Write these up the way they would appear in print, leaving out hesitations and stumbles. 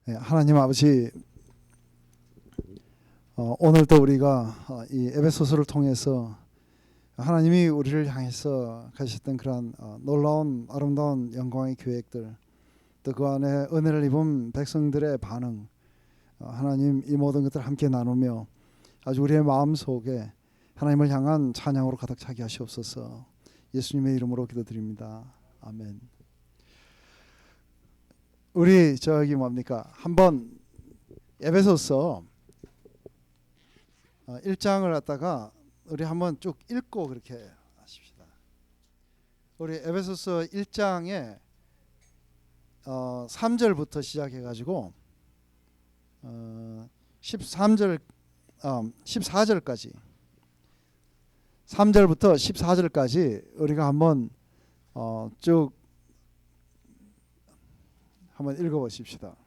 네, 하나님 아버지, 오늘도 우리가 이 에베소서를 통해서 하나님이 우리를 향해서 가셨던 그런 놀라운 아름다운 영광의 계획들, 또 그 안에 은혜를 입은 백성들의 반응, 하나님 이 모든 것들을 함께 나누며 아주 우리의 마음 속에 하나님을 향한 찬양으로 가득 차게 하시옵소서. 예수님의 이름으로 기도드립니다. 아멘. 우리 뭡니까? 한번 에베소서 1장을 갖다가 우리 한번 쭉 읽고 그렇게 하십시다. 우리 에베소서 1장에 3절부터 시작해 가지고 13절 14절까지 3절부터 14절까지 우리가 한번 쭉 한번 읽어 보십시다.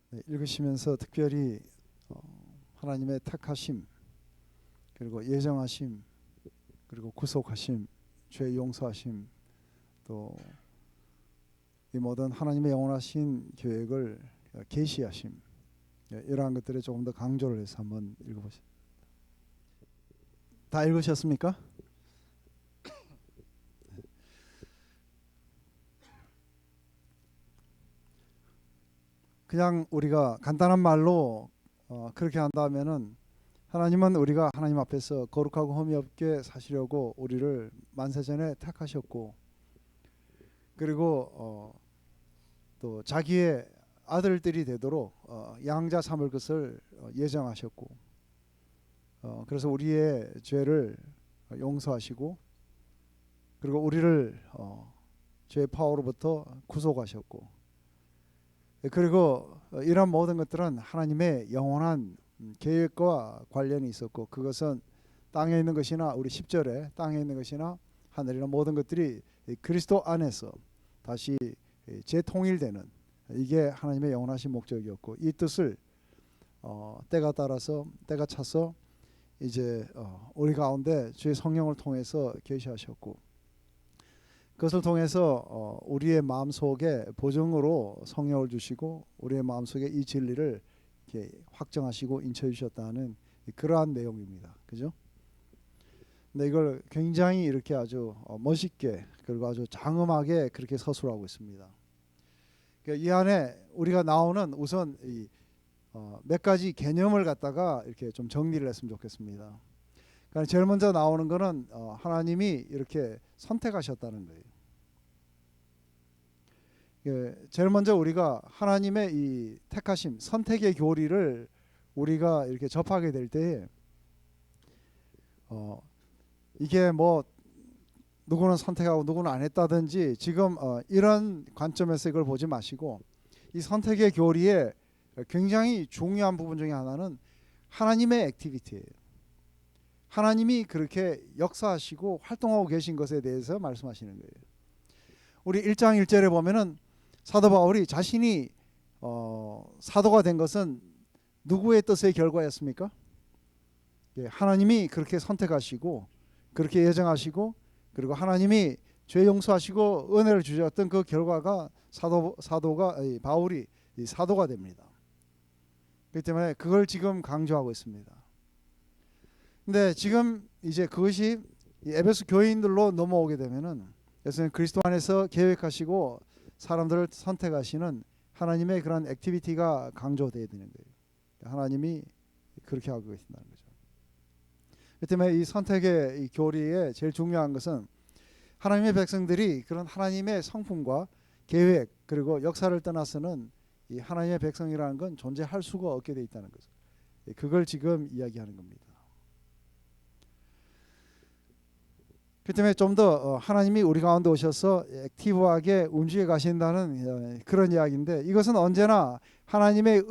네, 읽으시면서 특별히 하나님의 택하심, 그리고 예정하심, 그리고 구속하심, 죄 용서하심, 또 이 모든 하나님의 영원하신 계획을 계시하심, 이러한 것들에 조금 더 강조를 해서 한번 읽어보십시다. 다 읽으셨습니까? 그냥 우리가 간단한 말로 그렇게 한다면은, 하나님은 우리가 하나님 앞에서 거룩하고 흠이 없게 사시려고 우리를 만세전에 택하셨고, 그리고 또 자기의 아들들이 되도록 양자 삼을 것을 예정하셨고, 그래서 우리의 죄를 용서하시고, 그리고 우리를 죄의 파워로부터 구속하셨고, 그리고 이런 모든 것들은 하나님의 영원한 계획과 관련이 있었고, 그것은 땅에 있는 것이나 우리 10절에 땅에 있는 것이나 하늘이나 모든 것들이 그리스도 안에서 다시 재통일되는, 이게 하나님의 영원하신 목적이었고, 이 뜻을 때가 따라서 때가 차서 이제 우리 가운데 주의 성령을 통해서 계시하셨고, 그것을 통해서 우리의 마음속에 보증으로 성령을 주시고 우리의 마음속에 이 진리를 이렇게 확정하시고 인쳐해 주셨다는 그러한 내용입니다. 그죠? 근데 이걸 굉장히 이렇게 아주 멋있게, 그리고 아주 장엄하게 그렇게 서술하고 있습니다. 이 안에 우리가 나오는 우선 몇 가지 개념을 갖다가 이렇게 좀 정리를 했으면 좋겠습니다. 그러니까 제일 먼저 나오는 거는 하나님이 이렇게 선택하셨다는 거예요. 제일 먼저 우리가 하나님의 이 택하심, 선택의 교리를 우리가 이렇게 접하게 될 때에 이게 뭐 누구는 선택하고 누구는 안 했다든지, 지금 이런 관점에서 이걸 보지 마시고, 이 선택의 교리에 굉장히 중요한 부분 중에 하나는 하나님의 액티비티예요. 하나님이 그렇게 역사하시고 활동하고 계신 것에 대해서 말씀하시는 거예요. 우리 1장 1절에 보면은 사도 바울이 자신이 사도가 된 것은 누구의 뜻의 결과였습니까? 하나님이 그렇게 선택하시고 그렇게 예정하시고, 그리고 하나님이 죄 용서하시고 은혜를 주셨던 그 결과가 바울이 사도가 됩니다. 그렇기 때문에 그걸 지금 강조하고 있습니다. 근데 지금 이제 그것이 에베소 교인들로 넘어오게 되면은, 그래서 그리스도 안에서 계획하시고 사람들을 선택하시는 하나님의 그런 액티비티가 강조되어야 되는 거예요. 하나님이 그렇게 하고 계신다는 거죠. 그렇기 때문에 이 선택의 이 교리에 제일 중요한 것은 하나님의 백성들이 그런 하나님의 성품과 계획, 그리고 역사를 떠나서는 이 하나님의 백성이라는 건 존재할 수가 없게 돼 있다는 거죠. 그걸 지금 이야기하는 겁니다. 그렇기 때문에 좀 더 하나님이 우리 가운데 오셔서 액티브하게 움직여 가신다는 그런 이야기인데, 이것은 언제나 하나님의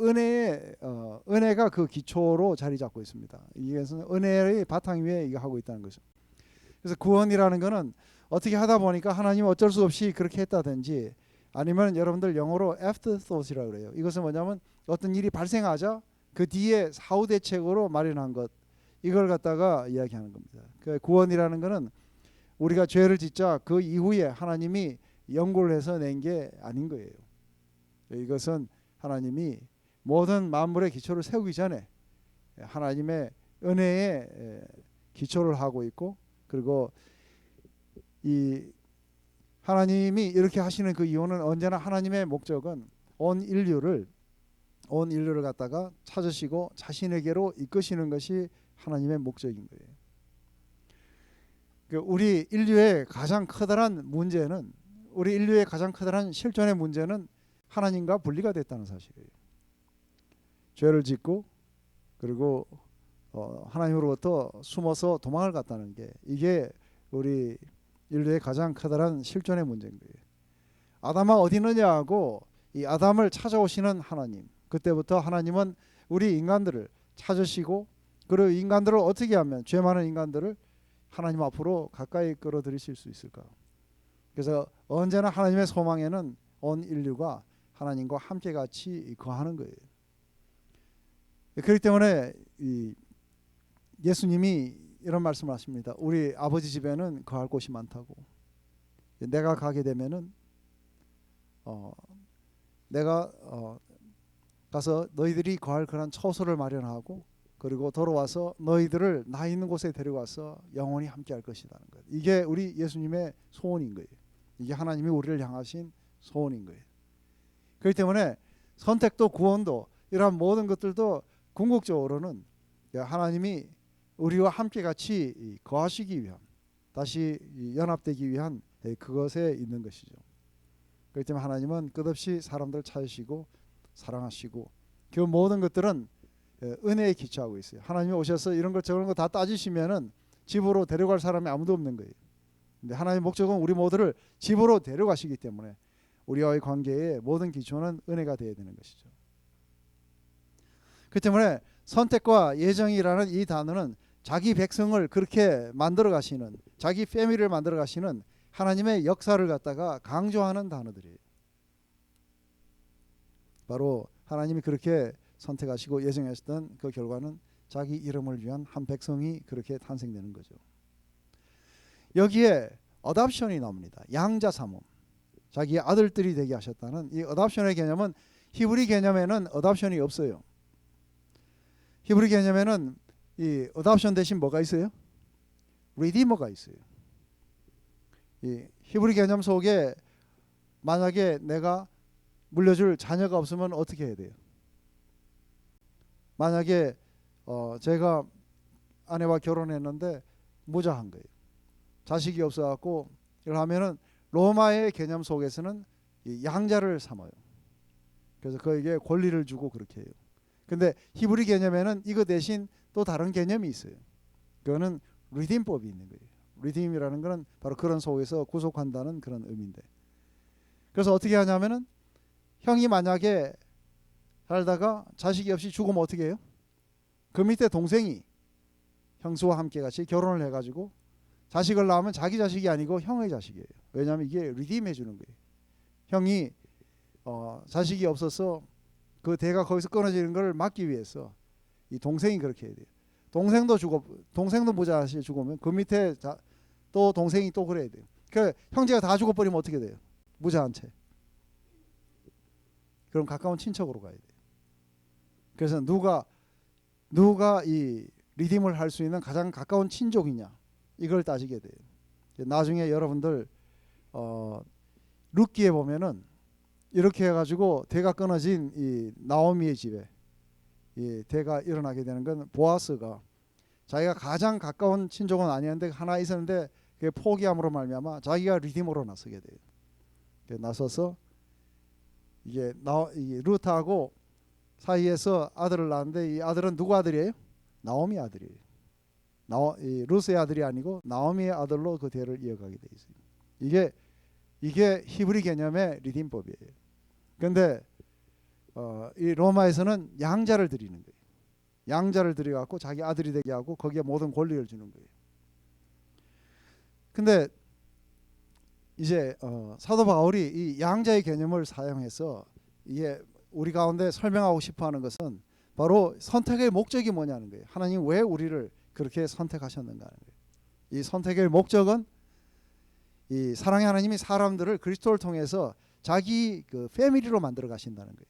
은혜가 그 기초로 자리 잡고 있습니다. 이것은 은혜의 바탕 위에 이거 하고 있다는 거죠. 그래서 구원이라는 거는 어떻게 하다 보니까 하나님은 어쩔 수 없이 그렇게 했다든지, 아니면 여러분들 영어로 afterthought이라고 그래요. 이것은 뭐냐면 어떤 일이 발생하자 그 뒤에 사후 대책으로 마련한 것, 이걸 갖다가 이야기하는 겁니다. 그 구원이라는 거는 우리가 죄를 짓자 그 이후에 하나님이 연골을 해서 낸 게 아닌 거예요. 이것은 하나님이 모든 만물의 기초를 세우기 전에 하나님의 은혜에 기초를 하고 있고, 그리고 이 하나님이 이렇게 하시는 그 이유는 언제나 하나님의 목적은 온 인류를 갖다가 찾으시고 자신에게로 이끄시는 것이 하나님의 목적인 거예요. 우리 인류의 가장 커다란 문제는, 우리 인류의 가장 커다란 실존의 문제는 하나님과 분리가 됐다는 사실이에요. 죄를 짓고 그리고 하나님으로부터 숨어서 도망을 갔다는 게, 이게 우리 인류의 가장 커다란 실존의 문제인 거예요. 아담아 어디 있느냐 하고 이 아담을 찾아오시는 하나님, 그때부터 하나님은 우리 인간들을 찾으시고, 그리고 인간들을 어떻게 하면, 죄 많은 인간들을 하나님 앞으로 가까이 끌어들이실 수 있을까. 그래서 언제나 하나님의 소망에는 온 인류가 하나님과 함께 같이 거하는 거예요. 그렇기 때문에 예수님이 이런 말씀을 하십니다. 우리 아버지 집에는 거할 곳이 많다고. 내가 가게 되면은 내가 가서 너희들이 거할 그런 처소를 마련하고, 그리고 돌아와서 너희들을 나 있는 곳에 데려가서 영원히 함께할 것이라는 거예요. 이게 우리 예수님의 소원인 거예요. 이게 하나님이 우리를 향하신 소원인 거예요. 그렇기 때문에 선택도 구원도 이러한 모든 것들도 궁극적으로는 하나님이 우리와 함께 같이 거하시기 위한, 다시 연합되기 위한 그것에 있는 것이죠. 그렇기 때문에 하나님은 끝없이 사람들을 찾으시고 사랑하시고, 그 모든 것들은 은혜에 기초하고 있어요. 하나님이 오셔서 이런 것 저런 거 다 따지시면은 집으로 데려갈 사람이 아무도 없는 거예요. 근데 하나님의 목적은 우리 모두를 집으로 데려가시기 때문에 우리와의 관계의 모든 기초는 은혜가 되어야 되는 것이죠. 그렇기 때문에 선택과 예정이라는 이 단어는 자기 백성을 그렇게 만들어 가시는, 자기 패밀리를 만들어 가시는 하나님의 역사를 갖다가 강조하는 단어들이에요. 바로 하나님이 그렇게 선택하시고 예정하셨던 그 결과는 자기 이름을 위한 한 백성이 그렇게 탄생되는 거죠. 여기에 어답션이 나옵니다. 양자 삼음, 자기의 아들들이 되게 하셨다는 이 어답션의 개념은, 히브리 개념에는 어답션이 없어요. 히브리 개념에는 이 어답션 대신 뭐가 있어요? 리디머가 있어요. 이 히브리 개념 속에 만약에 내가 물려줄 자녀가 없으면 어떻게 해야 돼요? 만약에 제가 아내와 결혼했는데 무자한 거예요. 자식이 없어갖고 이걸 하면은 로마의 개념 속에서는 이 양자를 삼아요. 그래서 그에게 권리를 주고 그렇게 해요. 근데 히브리 개념에는 이거 대신 또 다른 개념이 있어요. 그거는 리딤법이 있는 거예요. 리딤이라는 거는 바로 그런 속에서 구속한다는 그런 의미인데, 그래서 어떻게 하냐면은 형이 만약에 살다가 자식이 없이 죽으면 어떻게 해요? 그 밑에 동생이 형수와 함께 같이 결혼을 해가지고 자식을 낳으면 자기 자식이 아니고 형의 자식이에요. 왜냐하면 이게 리딤 해주는 거예요. 형이 자식이 없어서 그 대가 거기서 끊어지는 걸 막기 위해서 이 동생이 그렇게 해야 돼요. 동생도 무자식 죽으면 그 밑에 또 동생이 또 그래야 돼요. 그 형제가 다 죽어버리면 어떻게 돼요? 무자한 채. 그럼 가까운 친척으로 가야 돼요. 그래서 누가 이 리딤을 할 수 있는 가장 가까운 친족이냐, 이걸 따지게 돼요. 나중에 여러분들 룻기에 보면은 이렇게 해가지고 대가 끊어진 이 나오미의 집에 이 대가 일어나게 되는 건, 보아스가 자기가 가장 가까운 친족은 아니었는데 하나 있었는데 그게 포기함으로 말미암아 자기가 리딤으로 나서게 돼요. 나서서 이게 루트하고 사이에서 아들을 낳았는데, 이 아들은 누구 아들이에요? 나오미 아들이에요. 이 루스의 아들이 아니고 나오미의 아들로 그 대를 이어가게 돼 있어요. 이게 히브리 개념의 리딤법이에요. 그런데 이 로마에서는 양자를 드리는 거예요. 양자를 드려갖고 자기 아들이 되게 하고 거기에 모든 권리를 주는 거예요. 근데 이제 사도 바울이 이 양자의 개념을 사용해서 이게 우리 가운데 설명하고 싶어하는 것은 바로 선택의 목적이 뭐냐는 거예요. 하나님 왜 우리를 그렇게 선택하셨는가 하는 거예요. 이 선택의 목적은 이 사랑의 하나님이 사람들을 그리스도를 통해서 자기 그 패밀리로 만들어 가신다는 거예요.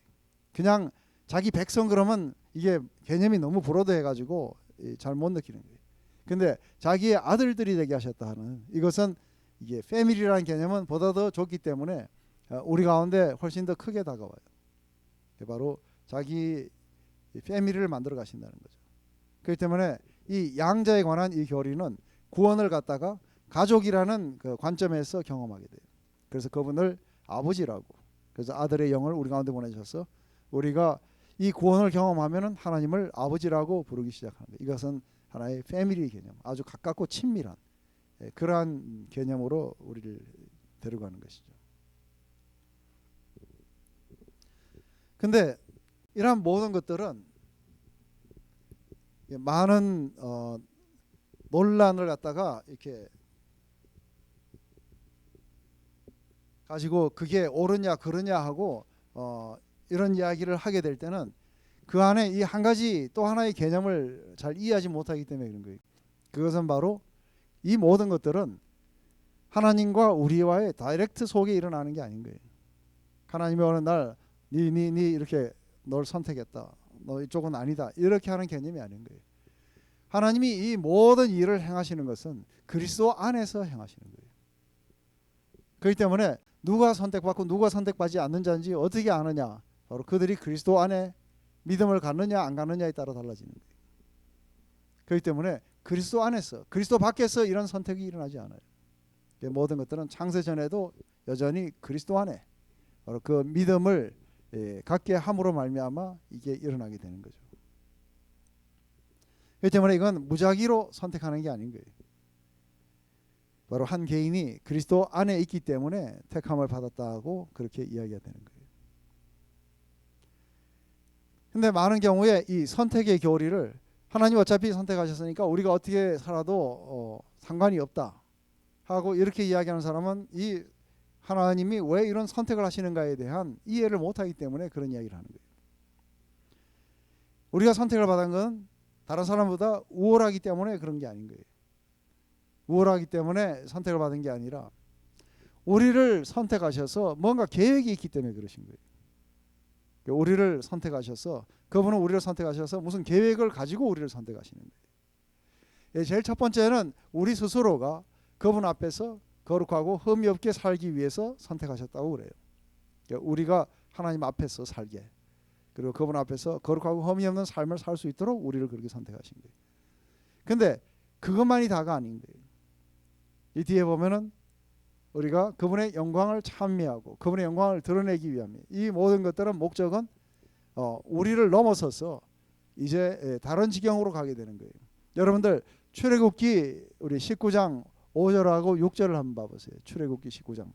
그냥 자기 백성 그러면 이게 개념이 너무 브로드해가지고 잘 못 느끼는 거예요. 근데 자기의 아들들이 되게 하셨다 하는 이것은 이게 패밀리라는 개념은 보다 더 좋기 때문에 우리 가운데 훨씬 더 크게 다가와요. 바로 자기 패밀리를 만들어 가신다는 거죠. 그렇기 때문에 이 양자에 관한 이 교리는 구원을 갖다가 가족이라는 그 관점에서 경험하게 돼요. 그래서 그분을 아버지라고, 그래서 아들의 영을 우리 가운데 보내셔서 우리가 이 구원을 경험하면은 하나님을 아버지라고 부르기 시작하는 거예요. 이것은 하나의 패밀리 개념, 아주 가깝고 친밀한 그러한 개념으로 우리를 데려가는 것이죠. 근데 이러한 모든 것들은 많은 논란을 갖다가 이렇게 가지고 그게 옳으냐 그르냐 하고 이런 이야기를 하게 될 때는 그 안에 이 한 가지 또 하나의 개념을 잘 이해하지 못하기 때문에 그런 거예요. 그것은 바로 이 모든 것들은 하나님과 우리와의 다이렉트 속에 일어나는 게 아닌 거예요. 하나님이 어느 날 니 이렇게 널 선택했다, 너 이쪽은 아니다, 이렇게 하는 개념이 아닌 거예요. 하나님이 이 모든 일을 행하시는 것은 그리스도 안에서 행하시는 거예요. 그렇기 때문에 누가 선택받고 누가 선택받지 않는 자인지 어떻게 아느냐, 바로 그들이 그리스도 안에 믿음을 갖느냐 안 갖느냐에 따라 달라지는 거예요. 그렇기 때문에 그리스도 안에서, 그리스도 밖에서 이런 선택이 일어나지 않아요. 모든 것들은 창세전에도 여전히 그리스도 안에 바로 그 믿음을 갖게 함으로 말미암아 이게 일어나게 되는 거죠. 그렇기 때문에 이건 무작위로 선택하는 게 아닌 거예요. 바로 한 개인이 그리스도 안에 있기 때문에 택함을 받았다고 그렇게 이야기가 되는 거예요. 근데 많은 경우에 이 선택의 교리를 하나님 어차피 선택하셨으니까 우리가 어떻게 살아도 상관이 없다 하고 이렇게 이야기하는 사람은 이 하나님이 왜 이런 선택을 하시는가에 대한 이해를 못하기 때문에 그런 이야기를 하는 거예요. 우리가 선택을 받은 건 다른 사람보다 우월하기 때문에 그런 게 아닌 거예요. 우월하기 때문에 선택을 받은 게 아니라 우리를 선택하셔서 뭔가 계획이 있기 때문에 그러신 거예요. 우리를 선택하셔서, 그분은 우리를 선택하셔서 무슨 계획을 가지고 우리를 선택하시는 거예요. 제일 첫 번째는 우리 스스로가 그분 앞에서 거룩하고 흠이 없게 살기 위해서 선택하셨다고 그래요. 우리가 하나님 앞에서 살게, 그리고 그분 앞에서 거룩하고 흠이 없는 삶을 살 수 있도록 우리를 그렇게 선택하신 거예요. 근데 그것만이 다가 아닌 거예요. 이 뒤에 보면은 우리가 그분의 영광을 찬미하고 그분의 영광을 드러내기 위함이에요. 이 모든 것들은 목적은 우리를 넘어서서 이제 다른 지경으로 가게 되는 거예요. 여러분들 출애굽기 우리 19장 5절하고 6절을 한번 봐보세요. 출애굽기 19장.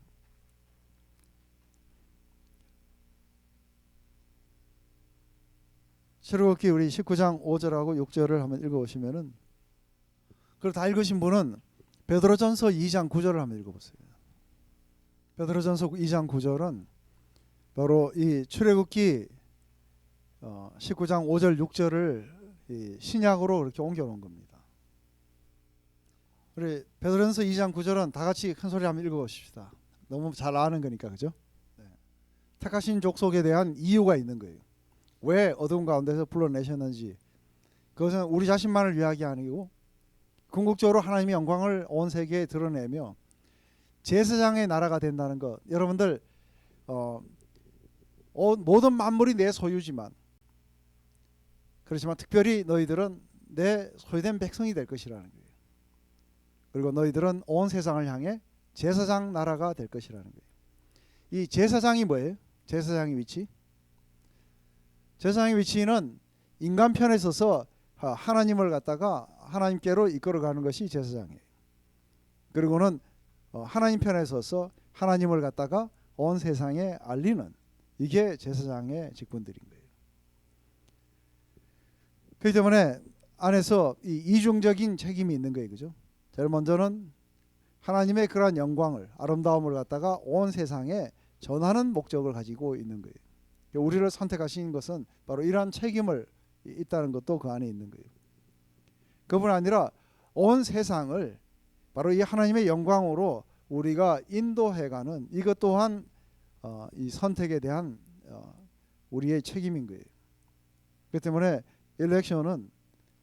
출애굽기 우리 19장 5절하고 6절을 한번 읽어보시면은, 그걸 다 읽으신 분은 베드로전서 2장 9절을 한번 읽어보세요. 베드로전서 2장 9절은 바로 이 출애굽기 19장 5절 6절을 신약으로 이렇게 옮겨놓은 겁니다. 우리 베드로전서 2장 9절은 다 같이 큰 소리 한번 읽어보십시다. 너무 잘 아는 거니까, 그죠? 네. 택하신 족속에 대한 이유가 있는 거예요. 왜 어두운 가운데서 불러내셨는지, 그것은 우리 자신만을 위한 게 아니고 궁극적으로 하나님의 영광을 온 세계에 드러내며 제사장의 나라가 된다는 것. 여러분들 모든 만물이 내 소유지만, 그렇지만 특별히 너희들은 내 소유된 백성이 될 것이라는 거예요. 그리고 너희들은 온 세상을 향해 제사장 나라가 될 것이라는 거예요. 이 제사장이 뭐예요? 제사장의 위치? 제사장의 위치는 인간 편에 서서 하나님을 갖다가 하나님께로 이끌어가는 것이 제사장이에요. 그리고는 하나님 편에 서서 하나님을 갖다가 온 세상에 알리는, 이게 제사장의 직분들인 거예요. 그렇기 때문에 안에서 이 이중적인 책임이 있는 거예요, 그죠? 제일 먼저는 하나님의 그러한 영광을, 아름다움을 갖다가 온 세상에 전하는 목적을 가지고 있는 거예요. 우리를 선택하신 것은 바로 이러한 책임을 있다는 것도 그 안에 있는 거예요. 그뿐 아니라 온 세상을 바로 이 하나님의 영광으로 우리가 인도해가는, 이것 또한 이 선택에 대한 우리의 책임인 거예요. 그렇기 때문에 일렉션은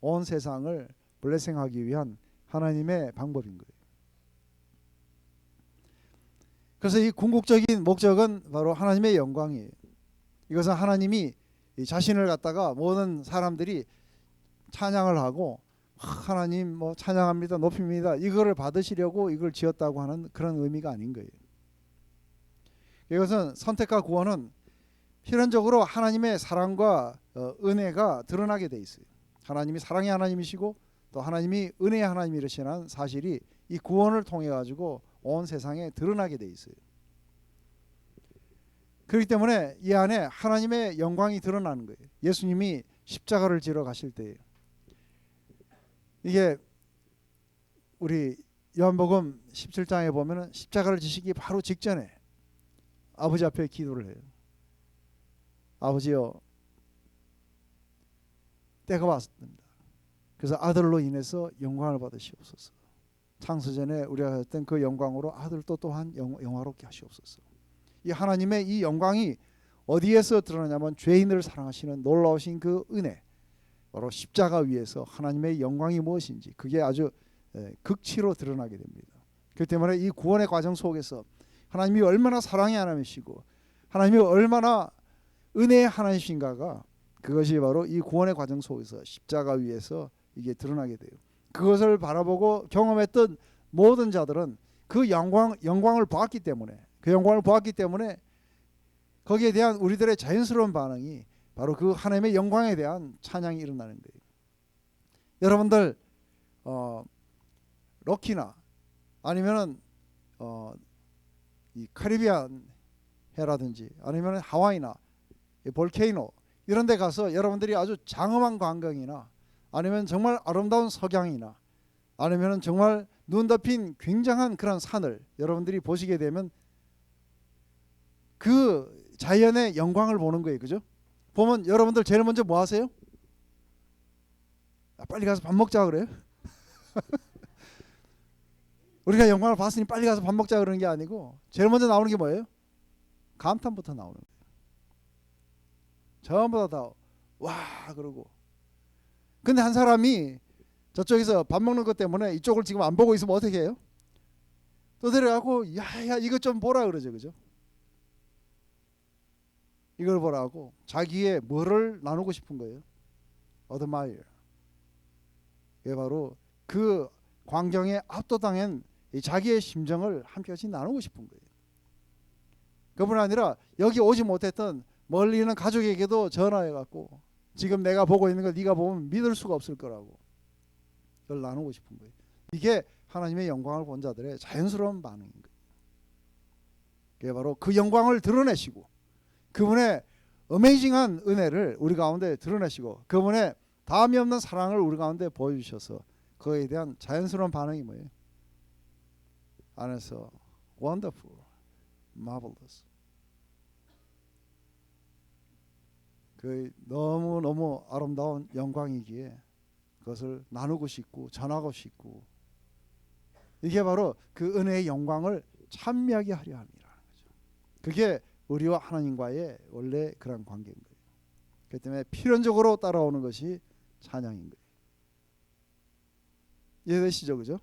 온 세상을 블레싱하기 위한 하나님의 방법인 거예요. 그래서 이 궁극적인 목적은 바로 하나님의 영광이에요. 이것은 하나님이 자신을 갖다가 모든 사람들이 찬양을 하고 하나님 뭐 찬양합니다, 높입니다, 이거를 받으시려고 이걸 지었다고 하는 그런 의미가 아닌 거예요. 이것은 선택과 구원은 필연적으로 하나님의 사랑과 은혜가 드러나게 돼 있어요. 하나님이 사랑의 하나님이시고 또 하나님이 은혜의 하나님이시라는 사실이 이 구원을 통해 가지고 온 세상에 드러나게 돼 있어요. 그렇기 때문에 이 안에 하나님의 영광이 드러나는 거예요. 예수님이 십자가를 지러 가실 때에 이게 우리 요한복음 17장에 보면은 십자가를 지시기 바로 직전에 아버지 앞에 기도를 해요. 아버지여, 때가 왔습니다. 그래서 아들로 인해서 영광을 받으시옵소서. 창세전에 우리가 했던 그 영광으로 아들도 또한 영화롭게 하시옵소서. 이 하나님의 이 영광이 어디에서 드러나냐면 죄인을 사랑하시는 놀라우신 그 은혜, 바로 십자가 위에서 하나님의 영광이 무엇인지 그게 아주 극치로 드러나게 됩니다. 그렇기 때문에 이 구원의 과정 속에서 하나님이 얼마나 사랑의 하나님이시고 하나님이 얼마나 은혜의 하나님이신가가, 그것이 바로 이 구원의 과정 속에서 십자가 위에서 이게 드러나게 돼요. 그것을 바라보고 경험했던 모든 자들은 그 영광을 보았기 때문에, 그 영광을 보았기 때문에 거기에 대한 우리들의 자연스러운 반응이 바로 그 하나님의 영광에 대한 찬양이 일어나는 거예요. 여러분들 럭키나 아니면은 이 카리비안 해라든지 아니면 하와이나 볼케이노 이런 데 가서 여러분들이 아주 장엄한 광경이나 아니면 정말 아름다운 석양이나 아니면 정말 눈 덮인 굉장한 그런 산을 여러분들이 보시게 되면 그 자연의 영광을 보는 거예요. 그죠? 보면 여러분들 제일 먼저 뭐 하세요? 빨리 가서 밥 먹자 그래요? 우리가 영광을 봤으니 빨리 가서 밥 먹자 그러는 게 아니고 제일 먼저 나오는 게 뭐예요? 감탄부터 나오는 거예요. 전부 다 와 그러고. 근데 한 사람이 저쪽에서 밥 먹는 것 때문에 이쪽을 지금 안 보고 있으면 어떻게 해요? 또 데려가고 야야 이것 좀 보라 그러죠. 그죠? 이걸 보라고 자기의 뭐를 나누고 싶은 거예요? admire. 이게 바로 그 광경에 압도당한 자기의 심정을 함께같이 나누고 싶은 거예요. 그뿐 아니라 여기 오지 못했던 멀리 있는 가족에게도 전화해갖고 지금 내가 보고 있는 걸 네가 보면 믿을 수가 없을 거라고 그걸 나누고 싶은 거예요. 이게 하나님의 영광을 본 자들의 자연스러운 반응인 거예요. 그게 바로 그 영광을 드러내시고 그분의 어메이징한 은혜를 우리 가운데 드러내시고 그분의 다함이 없는 사랑을 우리 가운데 보여주셔서 그에 대한 자연스러운 반응이 뭐예요? 안에서 wonderful, marvelous. 그 너무너무 아름다운 영광이기에 그것을 나누고 싶고 전하고 싶고 이게 바로 그 은혜의 영광을 찬미하게 하려 함이라는 거죠. 그게 우리와 하나님과의 원래 그런 관계인 거예요. 그렇기 때문에 필연적으로 따라오는 것이 찬양인 거예요. 이해되시죠? 그죠?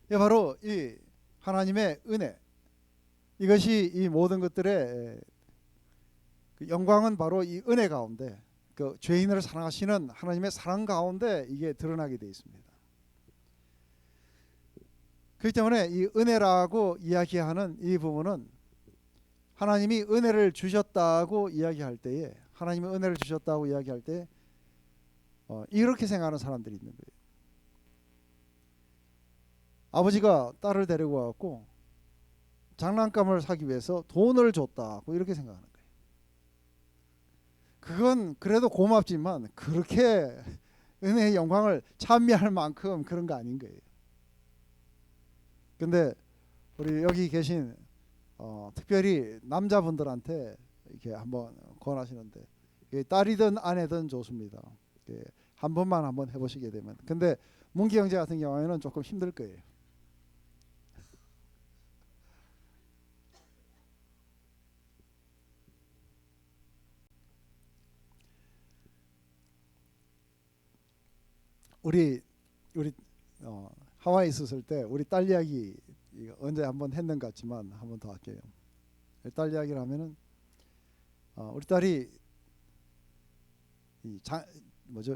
이게 바로 이 하나님의 은혜, 이것이 이 모든 것들의 그 영광은 바로 이 은혜 가운데 그 죄인을 사랑하시는 하나님의 사랑 가운데 이게 드러나게 되어 있습니다. 그렇기 때문에 이 은혜라고 이야기하는 이 부분은 하나님이 은혜를 주셨다고 이야기할 때에 하나님이 은혜를 주셨다고 이야기할 때 이렇게 생각하는 사람들이 있는 거예요. 아버지가 딸을 데리고 와갖고 장난감을 사기 위해서 돈을 줬다고 이렇게 생각하는 거예요. 그건 그래도 고맙지만 그렇게 은혜의 영광을 찬미할 만큼 그런 거 아닌 거예요. 근데 우리 여기 계신 특별히 남자분들한테 이렇게 한번 권하시는데 딸이든 아내든 좋습니다. 한 번만 한번 해보시게 되면. 근데 문기 형제 같은 경우에는 조금 힘들 거예요. 우리 우리 하와이 있었을 때 우리 딸 이야기 이거 언제 한번 했는 것 같지만 한번 더 할게요. 딸 이야기를 하면은 우리 딸이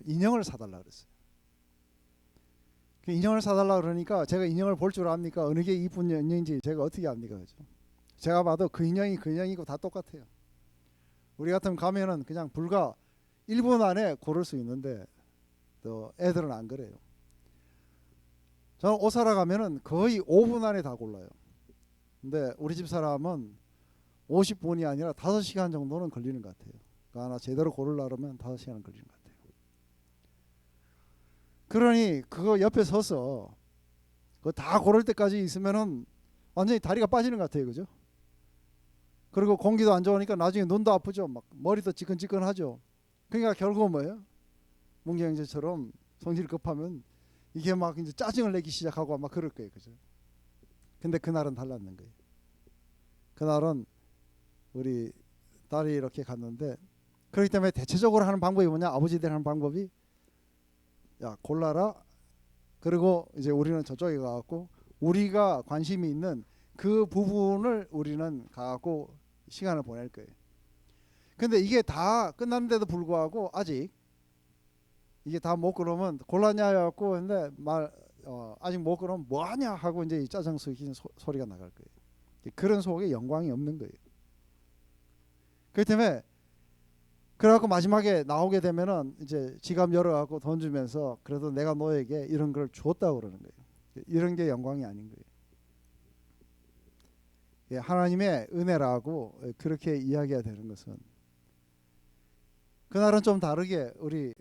인형을 사달라 그랬어요. 그 인형을 사달라 그러니까 제가 인형을 볼 줄 압니까? 어느 게 이쁜 인형인지 제가 어떻게 압니까? 그죠? 제가 봐도 그 인형이 그 인형이고 다 똑같아요. 우리 같으면 가면은 그냥 불과 1분 안에 고를 수 있는데 또 애들은 안 그래요. 저는 옷 사러 가면은 거의 5분 안에 다 골라요. 근데 우리 집 사람은 50분이 아니라 5시간 정도는 걸리는 것 같아요. 그러니까 하나 제대로 고르려면 5시간 걸리는 것 같아요. 그러니 그거 옆에 서서 그거 다 고를 때까지 있으면은 완전히 다리가 빠지는 것 같아요. 그죠? 그리고 공기도 안 좋으니까 나중에 눈도 아프죠. 막 머리도 지끈지끈하죠. 그러니까 결국은 뭐예요? 문기 형제처럼 성질 급하면 이게 막 이제 짜증을 내기 시작하고 막 그럴 거예요. 그죠? 근데 그날은 달랐는 거예요. 그날은 우리 딸이 이렇게 갔는데 그렇기 때문에 대체적으로 하는 방법이 뭐냐? 아버지들이 하는 방법이 야 골라라. 그리고 이제 우리는 저쪽에 가갖고 우리가 관심이 있는 그 부분을 우리는 가갖고 시간을 보낼 거예요. 근데 이게 다 끝났는데도 불구하고 아직 이게 다 못 그러면 골랐냐 해갖고 근데 아직 못 그러면 뭐하냐 하고 이제 짜증 섞인 소리가 나갈 거예요. 그런 속에 영광이 없는 거예요. 그렇기 때문에 그래갖고 마지막에 나오게 되면은 이제 지갑 열어갖고 돈 주면서 그래도 내가 너에게 이런 걸 줬다고 그러는 거예요. 이런 게 영광이 아닌 거예요. 예, 하나님의 은혜라고 그렇게 이야기가 되는 것은 그날은 좀 다르게 우리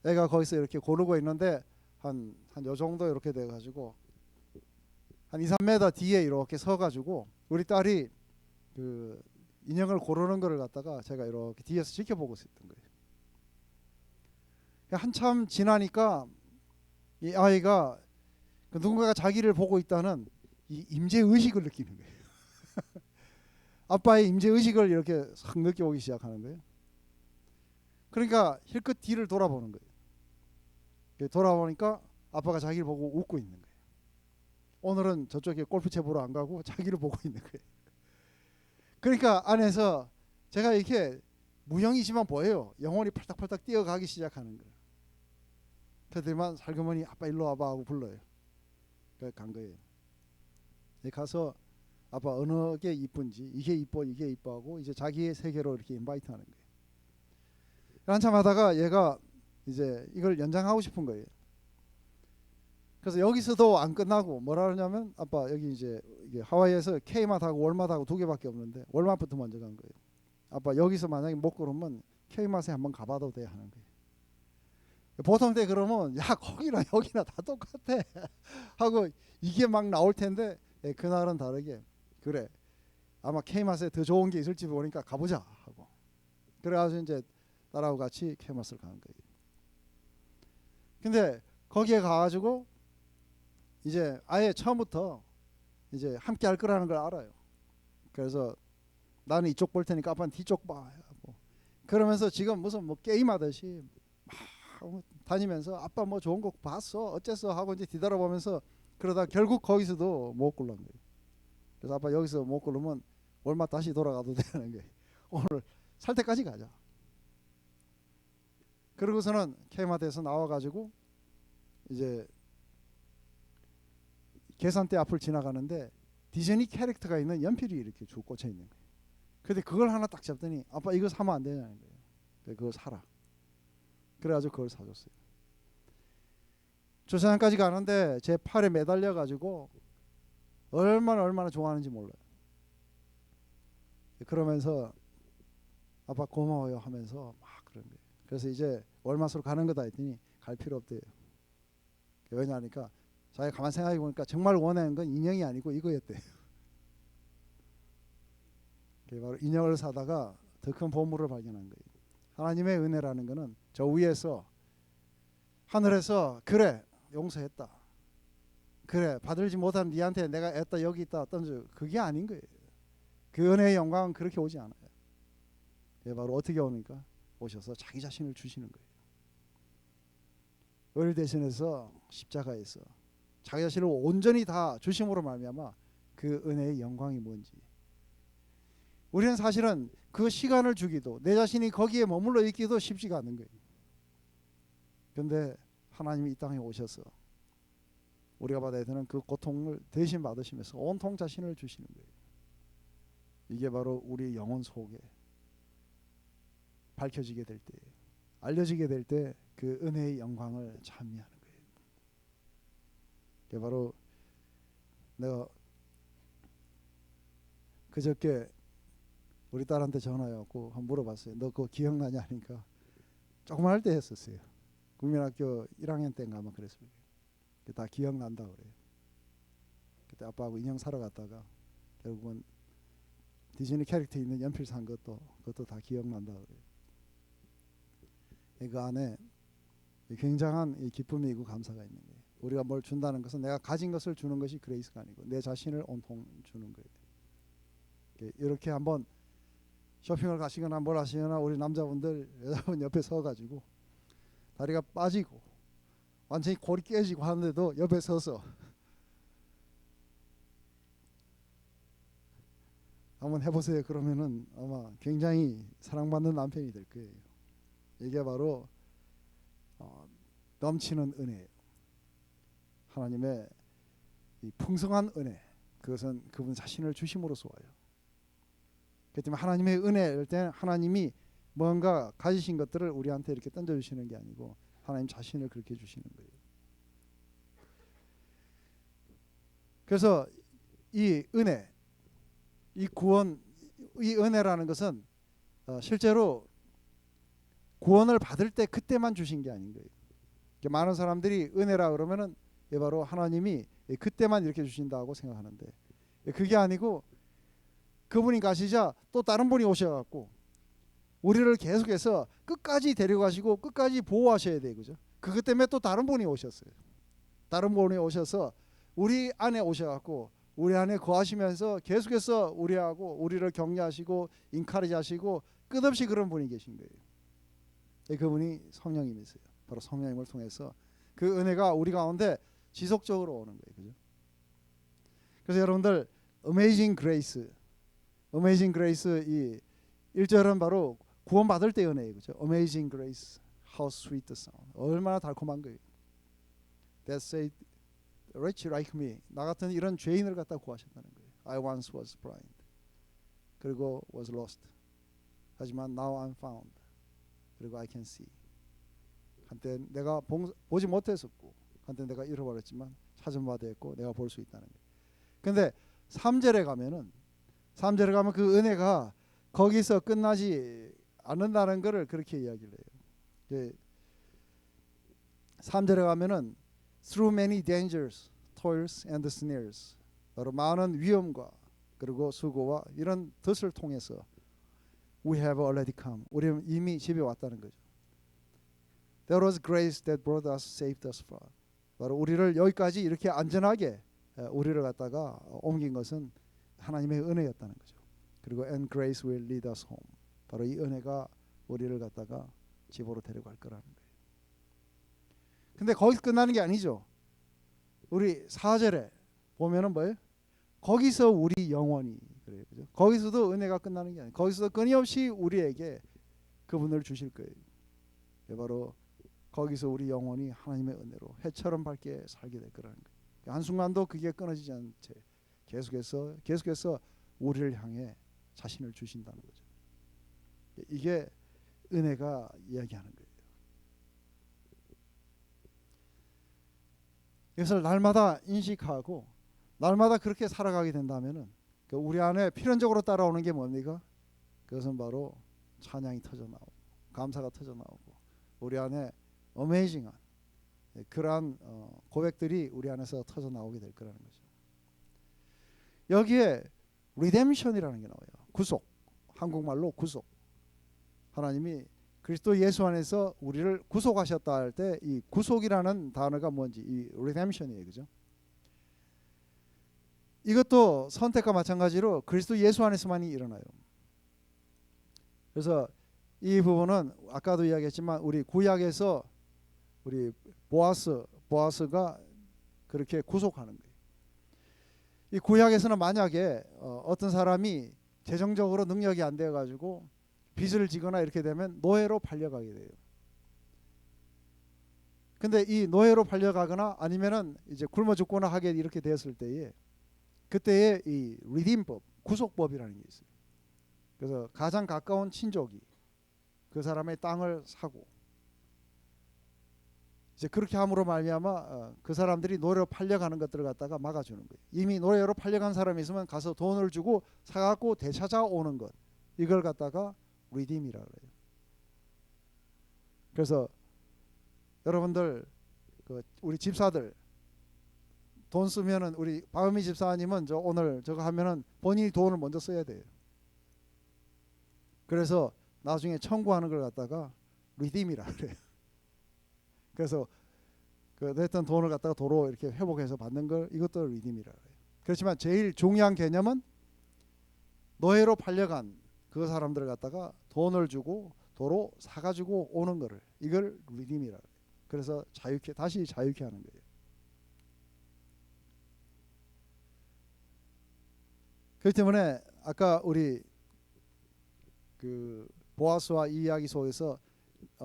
애가 거기서 이렇게 고르고 있는데 한 요 정도 이렇게 돼가지고 한 2, 3m 뒤에 이렇게 서가지고 우리 딸이 그 인형을 고르는 거를 갖다가 제가 이렇게 뒤에서 지켜보고 있었던 거예요. 한참 지나니까 이 아이가 그 누군가가 자기를 보고 있다는 이 임재 의식을 느끼는 거예요. 아빠의 임재 의식을 이렇게 싹 느껴보기 시작하는 거예요. 그러니까 힐끗 뒤를 돌아보는 거예요. 돌아보니까 아빠가 자기를 보고 웃고 있는 거예요. 오늘은 저쪽에 골프채 보러 안 가고 자기를 보고 있는 거예요. 그러니까 안에서 제가 이렇게 무형이지만 보여요. 영혼이 팔딱팔딱 뛰어가기 시작하는 거예요. 그들만 살그머니 아빠 일로 와봐 하고 불러요. 그래서 간 거예요. 가서 아빠 어느 게 이쁜지 이게 이뻐 이게 이뻐 하고 이제 자기의 세계로 이렇게 인바이트 하는 거예요. 한참 하다가 얘가 이제 이걸 연장하고 싶은 거예요. 그래서 여기서도 안 끝나고 뭐라 그러냐면 아빠 여기 이제 이게 하와이에서 K마트하고 월마트하고 두 개밖에 없는데 월마트부터 먼저 간 거예요. 아빠 여기서 만약에 못 그러면 K마트에 한번 가봐도 돼 하는 거예요. 보통 때 그러면 야 거기나 여기나 다 똑같아 하고 이게 막 나올 텐데 그날은 다르게 그래 아마 K마트에 더 좋은 게 있을지 모르니까 가보자 하고 그래가지고 이제 딸하고 같이 K마트를 가는 거예요. 근데 거기에 가가지고 이제 아예 처음부터 이제 함께 할 거라는 걸 알아요. 그래서 나는 이쪽 볼 테니까 아빠는 뒤쪽 봐. 그러면서 지금 무슨 뭐 게임하듯이 막 다니면서 아빠 뭐 좋은 거 봤어 어쨌어 하고 이제 뒤돌아보면서 그러다 결국 거기서도 못 고른 거예요. 그래서 아빠 여기서 못 고르면 월마 다시 돌아가도 되는 거예요. 오늘 살 때까지 가자. 그러고서는 K마트에서 나와가지고 이제 계산대 앞을 지나가는데 디즈니 캐릭터가 있는 연필이 이렇게 쭉 꽂혀 있는 거예요. 근데 그걸 하나 딱 잡더니 아빠 이거 사면 안 되냐는 거예요. 그걸 사라. 그래가지고 그걸 사줬어요. 주차장까지 가는데 제 팔에 매달려 가지고 얼마나 좋아하는지 몰라요. 그러면서 아빠 고마워요 하면서 막 그런 거예요. 그래서 이제 월마트로 가는 거다 했더니 갈 필요 없대요. 왜냐하니까 자기가 가만 생각해 보니까 정말 원하는 건 인형이 아니고 이거였대요. 바로 인형을 사다가 더 큰 보물을 발견한 거예요. 하나님의 은혜라는 것은 저 위에서 하늘에서 그래 용서했다. 그래 받을지 못한 니한테 내가 애다 여기 있다 던져 그게 아닌 거예요. 그 은혜의 영광은 그렇게 오지 않아요. 바로 어떻게 옵니까? 오셔서 자기 자신을 주시는 거예요. 우리를 대신해서 십자가에서 자기 자신을 온전히 다 주심으로 말미암아 그 은혜의 영광이 뭔지, 우리는 사실은 그 시간을 주기도 내 자신이 거기에 머물러 있기도 쉽지가 않는 거예요. 그런데 하나님이 이 땅에 오셔서 우리가 받아야 되는 그 고통을 대신 받으시면서 온통 자신을 주시는 거예요. 이게 바로 우리 영혼 속에 밝혀지게 될 때, 알려지게 될 때 그 은혜의 영광을 찬미하는 거예요. 이게 바로 내가 그저께 우리 딸한테 전화해갖고 한번 물어봤어요. 너 그거 기억나냐 하니까 조금 할 때 했었어요. 국민학교 1학년 때인가 아마 그랬어요. 다 기억난다 그래요. 그때 아빠하고 인형 사러 갔다가 결국은 디즈니 캐릭터 있는 연필 산 그것도 다 기억난다 그래요. 그 안에 굉장한 이 기쁨이 있고 감사가 있는 거예요. 우리가 뭘 준다는 것은 내가 가진 것을 주는 것이 그레이스가 아니고 내 자신을 온통 주는 거예요. 이렇게 한번 쇼핑을 가시거나 뭘 하시거나 우리 남자분들 여자분 옆에 서가지고 다리가 빠지고 완전히 골이 깨지고 하는데도 옆에 서서 한번 해보세요. 그러면은 아마 굉장히 사랑받는 남편이 될 거예요. 이게 바로 넘치는 은혜예요. 하나님의 이 풍성한 은혜, 그것은 그분 자신을 주심으로써 와요. 그렇기 때문에 하나님의 은혜일 때 하나님이 뭔가 가지신 것들을 우리한테 이렇게 던져주시는 게 아니고 하나님 자신을 그렇게 주시는 거예요. 그래서 이 은혜, 이 구원, 이 은혜라는 것은 실제로 구원을 받을 때 그때만 주신 게 아닌 거예요. 많은 사람들이 은혜라 그러면은 바로 하나님이 그때만 이렇게 주신다고 생각하는데 그게 아니고 그분이 가시자 또 다른 분이 오셔갖고 우리를 계속해서 끝까지 데려가시고 끝까지 보호하셔야 돼요. 그죠? 그것 때문에 또 다른 분이 오셨어요. 다른 분이 오셔서 우리 안에 오셔갖고 우리 안에 거하시면서 계속해서 우리를 격려하시고 인카리지하시고 끝없이 그런 분이 계신 거예요. 그분이 성령님이세요. 바로 성령님을 통해서 그 은혜가 우리 가운데 지속적으로 오는 거예요. 그죠? 그래서 여러분들 Amazing Grace 이 1절은 바로 구원받을 때 은혜예요. 그죠? Amazing Grace, how sweet the sound. 얼마나 달콤한 거예요. That saved a wretch like me. 나 같은 이런 죄인을 갖다 구하셨다는 거예요. I once was blind. 그리고 was lost. 하지만 now I'm found. 그리고 I can see. 한때 내가 보지 못했었고 한때 내가 잃어버렸지만 찾은 바 되었고 내가 볼 수 있다는 거예요. 근데 3절에 가면 그 은혜가 거기서 끝나지 않는다는 것을 그렇게 이야기를 해요. 3절에 가면은 through many dangers, toils and snares, 바로 많은 위험과 그리고 수고와 이런 덫을 통해서 we have already come. 우리는 이미 집에 왔다는 거죠. There was grace that brought us, saved us far. 바로 우리를 여기까지 이렇게 안전하게 우리를 갖다가 옮긴 것은 하나님의 은혜였다는 거죠. 그리고 and grace will lead us home. 바로 이 은혜가 우리를 갖다가 집으로 데려갈 거라는 거예요. 근데 거기서 끝나는 게 아니죠. 우리 4절에 보면은 뭐예요? 거기서 우리 영원히 그래요. 그죠? 거기서도 은혜가 끝나는 게 아니에요. 거기서 끊임없이 우리에게 그분을 주실 거예요. 바로 거기서 우리 영혼이 하나님의 은혜로 해처럼 밝게 살게 될 거라는 거예요. 한순간도 그게 끊어지지 않은 채 계속해서 우리를 향해 자신을 주신다는 거죠. 이게 은혜가 이야기하는 거예요. 이것을 날마다 인식하고 날마다 그렇게 살아가게 된다면은 우리 안에 필연적으로 따라오는 게 뭡니까? 그것은 바로 찬양이 터져 나오고 감사가 터져 나오고 우리 안에 어메이징한 그러한 고백들이 우리 안에서 터져 나오게 될 거라는 거죠. 여기에 리뎀션이라는 게 나와요. 구속, 한국말로 구속. 하나님이 그리스도 예수 안에서 우리를 구속하셨다 할 때 이 구속이라는 단어가 뭔지 이 리뎀션이에요. 그죠? 이것도 선택과 마찬가지로 그리스도 예수 안에서만이 일어나요. 그래서 이 부분은 아까도 이야기했지만 우리 구약에서 우리 보아스가 그렇게 구속하는 거예요. 이 구약에서는 만약에 어떤 사람이 재정적으로 능력이 안 돼 가지고 빚을 지거나 이렇게 되면 노예로 팔려가게 돼요. 근데 이 노예로 팔려가거나 아니면은 이제 굶어 죽거나 하게 이렇게 되었을 때에 그때에 이 리딤법, 구속법이라는 게 있어요. 그래서 가장 가까운 친족이 그 사람의 땅을 사고 이제 그렇게 함으로 말미암아 그 사람들이 노예로 팔려가는 것들을 갖다가 막아주는 거예요. 이미 노예로 팔려간 사람이 있으면 가서 돈을 주고 사갖고 되찾아오는 것, 이걸 갖다가 리딤이라 그래요. 그래서 여러분들 우리 집사들 돈 쓰면은 우리 박은미 집사님은 저 오늘 저거 하면은 본인이 돈을 먼저 써야 돼요. 그래서 나중에 청구하는 걸 갖다가 리딤이라 그래요. 그래서 그 냈던 돈을 갖다가 도로 이렇게 회복해서 받는 걸 이것도 리딤이라 그래요. 그렇지만 제일 중요한 개념은 노예로 팔려간 그 사람들을 갖다가 돈을 주고 도로 사가지고 오는 거를 이걸 리딤이라 그래요. 그래서 다시 자유케 하는 거예요. 그렇기 때문에 아까 우리 그 보아스와 이 이야기 속에서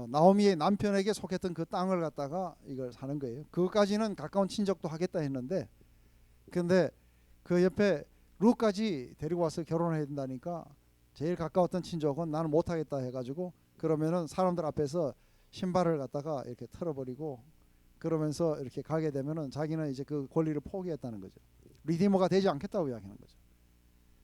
나오미의 남편에게 속했던 그 땅을 갖다가 이걸 사는 거예요. 그것까지는 가까운 친족도 하겠다 했는데, 근데 그 옆에 룻까지 데리고 와서 결혼해야 된다니까 제일 가까웠던 친족은 나는 못하겠다 해가지고 그러면은 사람들 앞에서 신발을 갖다가 이렇게 털어버리고 그러면서 이렇게 가게 되면은 자기는 이제 그 권리를 포기했다는 거죠. 리디머가 되지 않겠다고 이야기하는 거죠.